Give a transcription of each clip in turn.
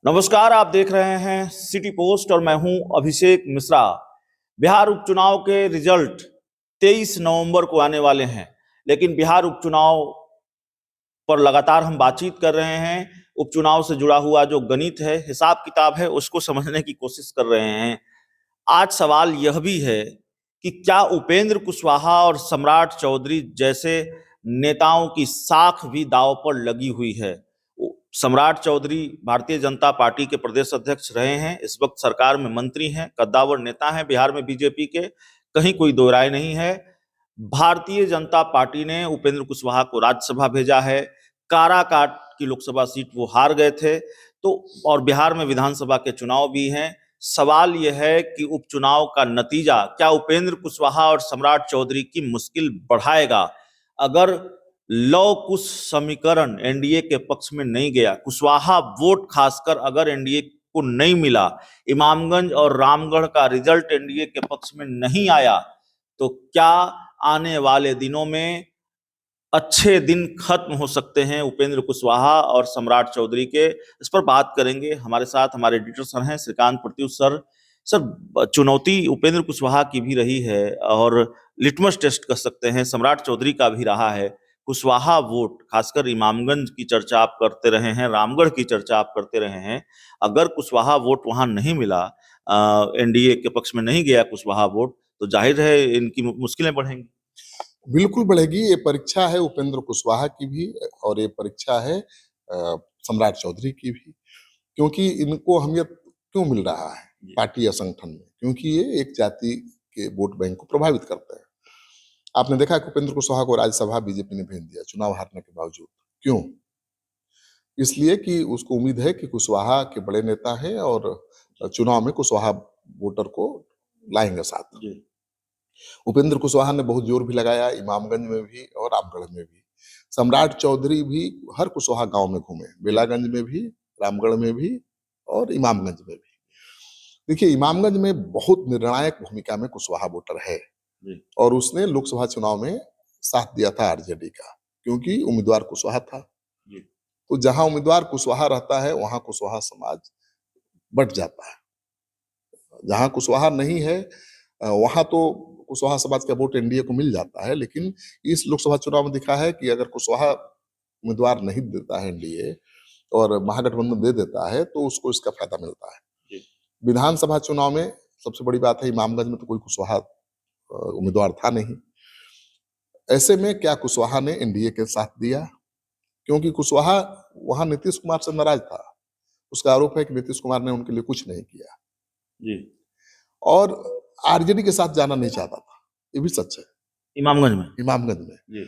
नमस्कार, आप देख रहे हैं सिटी पोस्ट और मैं हूं अभिषेक मिश्रा। बिहार उपचुनाव के रिजल्ट 23 नवंबर को आने वाले हैं, लेकिन बिहार उपचुनाव पर लगातार हम बातचीत कर रहे हैं। उपचुनाव से जुड़ा हुआ जो गणित है, हिसाब किताब है, उसको समझने की कोशिश कर रहे हैं। आज सवाल यह भी है कि क्या उपेंद्र कुशवाहा और सम्राट चौधरी जैसे नेताओं की साख भी दांव पर लगी हुई है। सम्राट चौधरी भारतीय जनता पार्टी के प्रदेश अध्यक्ष रहे हैं, इस वक्त सरकार में मंत्री हैं, कद्दावर नेता हैं बिहार में बीजेपी के, कहीं कोई दो राय नहीं है। भारतीय जनता पार्टी ने उपेंद्र कुशवाहा को राज्यसभा भेजा है। काराकाट की लोकसभा सीट वो हार गए थे, तो और बिहार में विधानसभा के चुनाव भी हैं। सवाल यह है कि उपचुनाव का नतीजा क्या उपेंद्र कुशवाहा और सम्राट चौधरी की मुश्किल बढ़ाएगा। अगर लव कुश समीकरण एनडीए के पक्ष में नहीं गया, कुशवाहा वोट खासकर अगर एनडीए को नहीं मिला, इमामगंज और रामगढ़ का रिजल्ट एनडीए के पक्ष में नहीं आया, तो क्या आने वाले दिनों में अच्छे दिन खत्म हो सकते हैं उपेंद्र कुशवाहा और सम्राट चौधरी के। इस पर बात करेंगे। हमारे साथ हमारे एडिटर सर हैं श्रीकांत प्रत्युष सर। सर, चुनौती उपेंद्र कुशवाहा की भी रही है और लिटमस टेस्ट कर सकते हैं सम्राट चौधरी का भी रहा है। कुशवाहा वोट, खासकर इमामगंज की चर्चा आप करते रहे हैं, रामगढ़ की चर्चा आप करते रहे हैं। अगर कुशवाहा वोट वहां नहीं मिला, एनडीए के पक्ष में नहीं गया कुशवाहा वोट, तो जाहिर है इनकी मुश्किलें बढ़ेंगी। बिल्कुल बढ़ेगी। ये परीक्षा है उपेंद्र कुशवाहा की भी और ये परीक्षा है सम्राट चौधरी की भी, क्योंकि इनको अहमियत क्यों मिल रहा है पार्टी या संगठन में, क्योंकि ये एक जाति के वोट बैंक को प्रभावित करते हैं। आपने देखा कि उपेंद्र कुशवाहा को राज्यसभा बीजेपी ने भेज दिया चुनाव हारने के बावजूद। क्यों? इसलिए कि उसको उम्मीद है कि कुशवाहा के बड़े नेता हैं और चुनाव में कुशवाहा वोटर को लाएंगे साथ। उपेंद्र कुशवाहा ने बहुत जोर भी लगाया इमामगंज में भी और रामगढ़ में भी। सम्राट चौधरी भी हर कुशवाहा गांव में घूमे, बेलागंज में भी, रामगढ़ में भी और इमामगंज में भी। देखिए, इमामगंज में बहुत निर्णायक भूमिका में कुशवाहा वोटर है और उसने लोकसभा चुनाव में साथ दिया था आरजेडी का, क्योंकि उम्मीदवार कुशवाहा था। तो जहां उम्मीदवार कुशवाहा रहता है वहां कुशवाहा समाज बट जाता है। जहां कुशवाहा नहीं है वहां तो कुशवाहा समाज का वोट एनडीए को मिल जाता है, लेकिन इस लोकसभा चुनाव में दिखा है कि अगर कुशवाहा उम्मीदवार नहीं देता है एनडीए और महागठबंधन दे देता है तो उसको इसका फायदा मिलता है। विधानसभा चुनाव में सबसे बड़ी बात है, इमामगंज में तो कोई कुशवाहा उम्मीदवार था नहीं। ऐसे में क्या कुशवाहा ने एनडीए के साथ दिया, क्योंकि कुशवाहा वहां नीतीश कुमार से नाराज था। उसका आरोप है कि नीतीश कुमार ने उनके लिए कुछ नहीं किया और आरजेडी के साथ जाना नहीं चाहता था। ये भी सच है। इमामगंज में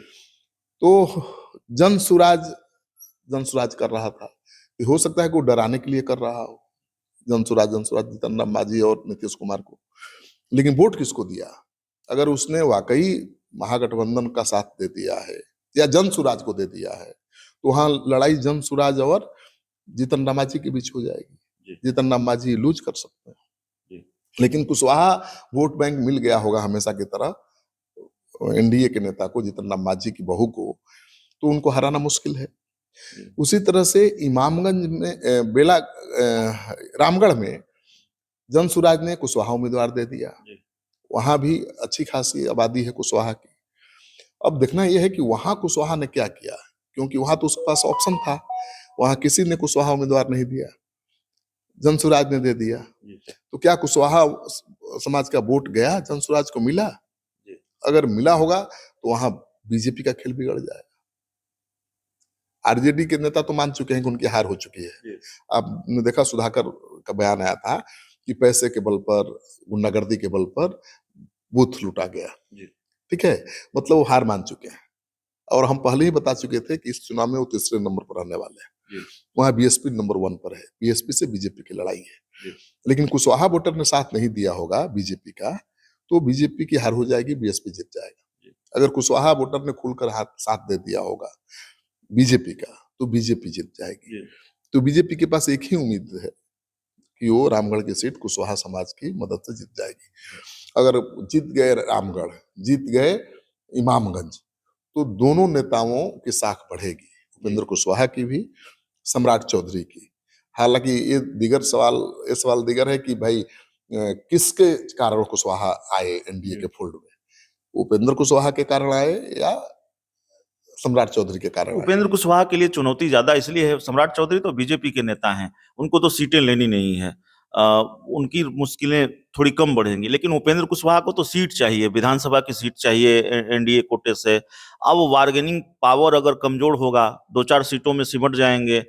तो जन सुराज कर रहा था। ये हो सकता है कि वो डराने के लिए कर रहा हो, जन सुराज जीतन राम मांझी और नीतीश कुमार को। लेकिन वोट किसको दिया? अगर उसने वाकई महागठबंधन का साथ दे दिया है या जन सुराज को दे दिया है, तो वहां लड़ाई जन सुराज और जीतन राम मांझी के बीच हो जाएगी। जीतन राम मांझी लूज कर सकते हैं। लेकिन कुशवाहा वोट बैंक मिल गया होगा हमेशा की तरह एनडीए के नेता को, जीतन राम मांझी की बहू को, तो उनको हराना मुश्किल है। उसी तरह से इमामगंज में रामगढ़ में जनसुराज ने कुशवाहा उम्मीदवार दे दिया। वहां भी अच्छी खासी आबादी है कुशवाहा की। अब देखना यह है कि वहां कुशवाहा ने क्या किया, क्योंकि वहां तो उसके पास ऑप्शन था। वहां किसी ने कुशवाहा उम्मीदवार नहीं दिया, जनसुराज ने दे दिया। तो क्या कुशवाहा समाज का वोट गया, जनसुराज को मिला? अगर मिला होगा तो वहां बीजेपी का खेल बिगड़ जाएगा। आरजेडी के नेता तो मान चुके हैं कि उनकी हार हो चुकी है। आपने देखा सुधाकर का बयान आया था कि पैसे के बल पर, गुंडागर्दी के बल पर बूथ लूटा गया। ठीक है, मतलब वो हार मान चुके हैं और हम पहले ही बता चुके थे कि इस चुनाव में वो तीसरे नंबर पर रहने वाले हैं। वहां बीएसपी नंबर 1 पर है। बीएसपी से बीजेपी की लड़ाई है। लेकिन कुशवाहा वोटर ने साथ नहीं दिया होगा बीजेपी का, तो बीजेपी की हार हो जाएगी, बीएसपी जीत जाएगा। अगर कुशवाहा वोटर ने खुलकर साथ दे दिया होगा बीजेपी का, तो बीजेपी जीत जाएगी। तो बीजेपी के पास एक ही उम्मीद है कि वो रामगढ़ की सीट कुशवाहा समाज की मदद से जीत जाएगी। अगर जीत गए रामगढ़, जीत गए इमामगंज, तो दोनों नेताओं की साख बढ़ेगी, उपेंद्र कुशवाहा की भी, सम्राट चौधरी की। हालांकि ये सवाल दिगर है कि भाई किसके कारण कुशवाहा आए एनडीए के फोल्ड में, उपेंद्र कुशवाहा के कारण आए या सम्राट चौधरी के कारण आए? उपेंद्र कुशवाहा के लिए चुनौती ज्यादा इसलिए है, सम्राट चौधरी तो बीजेपी के नेता हैं, उनको तो सीटें लेनी नहीं है, उनकी मुश्किलें थोड़ी कम बढ़ेंगी, लेकिन उपेंद्र कुशवाहा को तो सीट चाहिए, विधानसभा की सीट चाहिए एनडीए कोटे से। अब बार्गेनिंग पावर अगर कमजोर होगा, 2-4 सीटों में सिमट जाएंगे।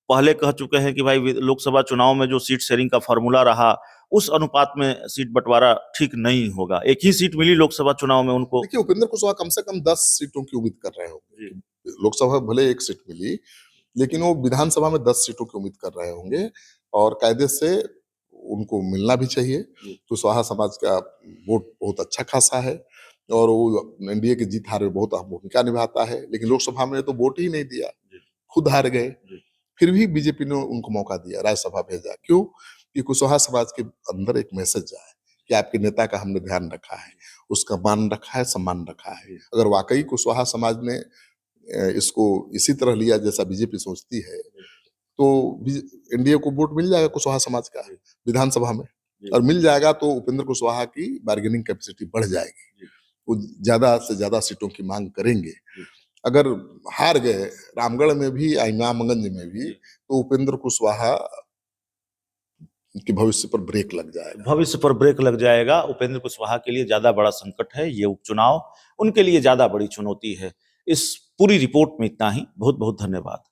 पहले कह चुके हैं कि भाई लोकसभा चुनाव में जो सीट शेयरिंग का फॉर्मूला रहा, उस अनुपात में सीट बंटवारा ठीक नहीं होगा। एक ही सीट मिली लोकसभा चुनाव में उनको। देखिए, उपेंद्र कुशवाहा कम से कम 10 सीटों की उम्मीद कर रहे होंगे। लोकसभा भले 1 सीट मिली, लेकिन वो विधानसभा में 10 सीटों की उम्मीद कर रहे होंगे और कायदे से उनको मिलना भी चाहिए। कुशवाहा समाज का वोट बहुत अच्छा खासा है और वो एनडीए की जीत हार में बहुत अहम भूमिका निभाता है, लेकिन लोकसभा में तो वोट ही नहीं दिया, खुद हार गए। फिर भी बीजेपी ने उनको मौका दिया, राज्यसभा भेजा। क्यों? कि कुशवाहा समाज के अंदर एक मैसेज जाए कि आपके नेता का हमने ध्यान रखा है, उसका मान रखा है, सम्मान रखा है। अगर वाकई कुशवाहा समाज ने इसको इसी तरह लिया जैसा बीजेपी सोचती है, तो एनडीए को वोट मिल जाएगा कुशवाहा समाज का विधानसभा में, और मिल जाएगा तो उपेंद्र कुशवाहा की बार्गेनिंग कैपेसिटी बढ़ जाएगी, वो ज्यादा से ज्यादा सीटों की मांग करेंगे। अगर हार गए रामगढ़ में भी, इमामगंज में भी, तो उपेंद्र कुशवाहा के भविष्य पर ब्रेक लग जाएगा। भविष्य पर ब्रेक लग जाएगा। उपेंद्र कुशवाहा के लिए ज्यादा बड़ा संकट है ये उपचुनाव, उनके लिए ज्यादा बड़ी चुनौती है। इस पूरी रिपोर्ट में इतना ही। बहुत बहुत धन्यवाद।